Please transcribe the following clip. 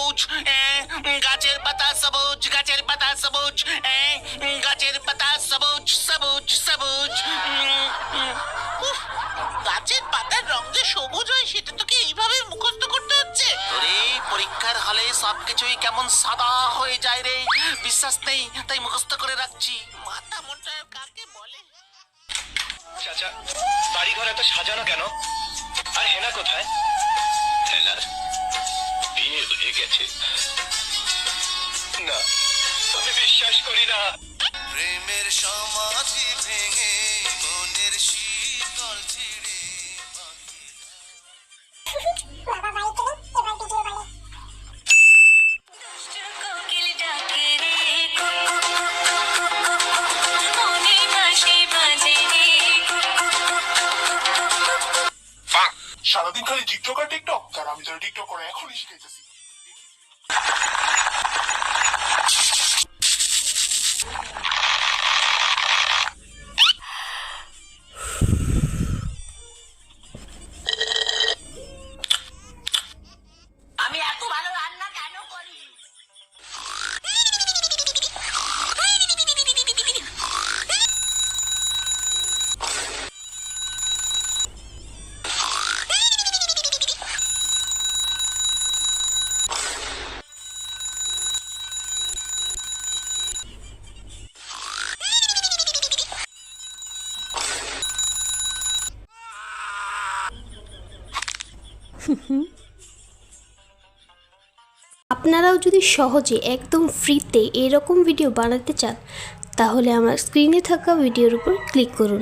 সবুজ, গাছের পাতা সবুজ, গাছের পাতা সবুজ, গাছের পাতা সবুজ সবুজ সবুজ। উফ, গাছের পাতার রং যে সবুজ হয় সেটা তোকে এইভাবে মুখস্থ করতে হচ্ছে? ওরে, পরীক্ষার হলে সবকিছুই কেমন সাদা হয়ে যায় রে, বিশ্বাস নেই তাই মুখস্থ করে রাখছি। মাথা মোটা কাকে বলে? চাচা, বাড়ি ঘর এত সাজানো কেন? আর হেনা কোথায়? হেনার বিয়ে হয়ে গেছে। না, আমি বিশ্বাস করি না। প্রেমের সমাধি ভেঙে মনের শীতল ছিড়ে সারাদিন খালি টিকটক আর টিকটক, আর আমি তোর টিকটক করে এখনই শিখাইতেছি। আমি এত ভালো রান্না কেন করি? আপনারাও যদি সহজে একদম ফ্রিতে এরকম ভিডিও বানাতে চান তাহলে আমার স্ক্রিনে থাকা ভিডিওর উপর ক্লিক করুন।